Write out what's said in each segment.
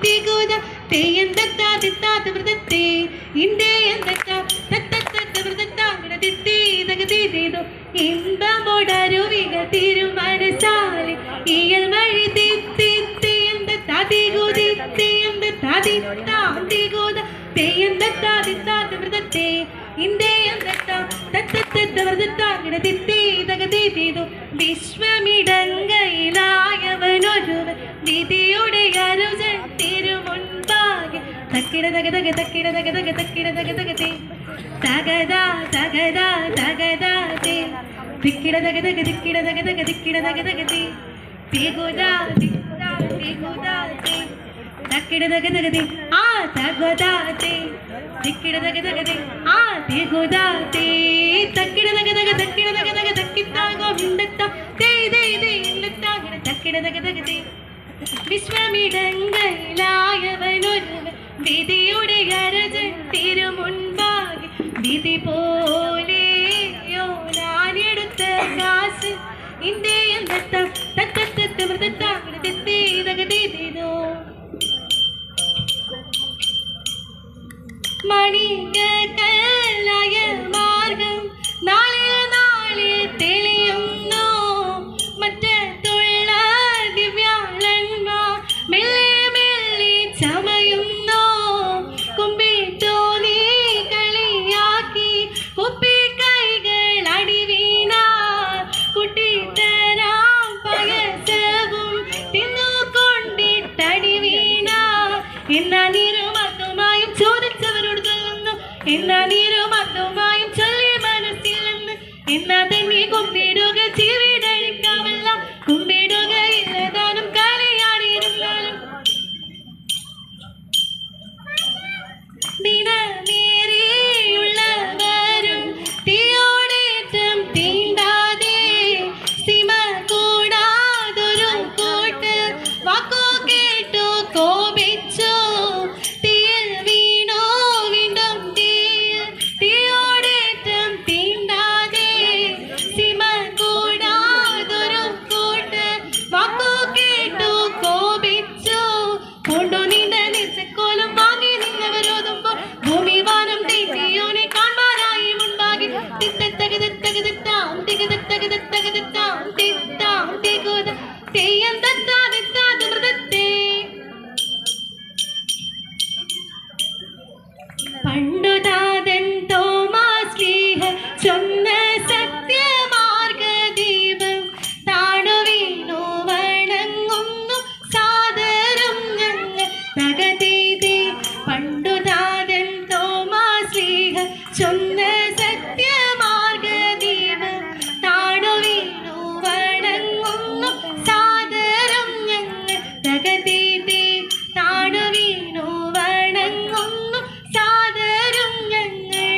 തികുത തെയ്യന്തത്താ വ്രതത്തെ India എന്തത്താ വ്രതത്തിത്തോ ഇമ്പമോടരുവികൾ തിരുമനസാലെ ഇയൽ വഴി തിത്തിയന്തത്താ തികുതിത്തയന്തത്താ തികുത തെയ്യന്തത്താ വ്രതത്തെ India എന്തത്താ വ്രതത്തിത്തോ വിശ്വമിടങ്കയിലായവനൊരുവൻ വിധിയുടെ അനുജൻ തിരുമുൻപാകെ തക്കിട തക തക തക്കിട തക തക തക്കിട തക തക തേ തകദാ തകദാ തകദാ തേ തിക്കിട തക തക തിക്കിട തക തക തിക്കിട തക തക തേ തികുദാ തികുദാ തികുദാ തേ തക്കിട തക തക തേ ആ തകദാ തേ തിക്കിട തക തക തേ ആ തികുദാ തേ തക്കിട തക തക തക്കിട തക തക തക്കിത്താ ഗോവിന്ദത്താ തേ തേ തേ ഇല്ലത്താ തക്കിട തക തക തേ വിശ്വമിടങ്കയിലായവനൊരുവൻ വിധിയുടെ അരജൻ തിരുമുൻപാകെ വിധി പോലെയോ ഞാനെടുത്ത കാശ് ഇന്ത്യ എന്തത്താ തത്തത്തത്ത് വ്രതത്താ വ്രതത്തേതോ മണികല്ലായ മാർഗം നാളെ നാളെ തെളിയുന്നു മറ്റുള്ള ദിവ്യാളന്മാർ മെല്ലെ മെല്ലെ ചമയുന്നു കുമ്പിട്ടു നീ കളിയാക്കി കുപ്പി കൈകൾ അടിവീണ കുട്ടിത്തരാം പയസവും തിന്നുകൊണ്ടിട്ടടി വീണ എന്നാ നീരുമത്തുമായും ചോദിച്ചവരോട് ചൊല്ലുന്നു എന്നാ നീരുമത്തുമായും ചൊല്ലി മനസ്സിൽ നിന്ന് എന്നാ തന്നെ കുമ്പിടുക ജീവിതഴിക്കാമല്ല കുമ്പിടുക ഇല്ലതാനും കളിയാടിയിരുന്നാലും ദിനമേറിയുള്ളവരും തീയോടേറ്റം തീണ്ടാതെ സിമ കൂടാതൊരു കൂട്ട് വാക്കോ കേട്ടു കോപിച്ചു തീയിൽ വീണോ വീണ്ടും തീയോടേറ്റം തീണ്ടാതെ സിമ കൂടാതൊരു കൂട്ട് വാക്കോ കേട്ടു കോപിച്ചു കൊണ്ടു നീണ്ട നിച്ചക്കോലം വാങ്ങി നിന്നവരോതുമ്പോൾ ഭൂമി വാനം തെറ്റിയോനെ കാണാനായി മുൻപാകെ തിത്തത്തകതത്തകതത്താം തികതത്തകതത്തകതത്താം തിത്താം തികുത തെയ്യന്തത്താ വ്രതത്തെ പണ്ടു താതൻ തോമാസ് ലീഹ ചൊന്ന സത്യമാർഗദീപം താണു വീണു വണങ്ങുന്നു സാദരം ഞങ്ങൾ തകതീതേ പണ്ടു താതൻ തോമാസ് ലീഹ ചൊന്ന സത്യമാർഗദീപം താണു വീണു വണങ്ങുന്നു സാദരം ഞങ്ങൾ തകതീതേ താണു വീണു വണങ്ങുന്നു സാദരം ഞങ്ങൾ.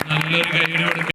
നല്ലൊരു കൈയ്യടി കൊടുക്കുക.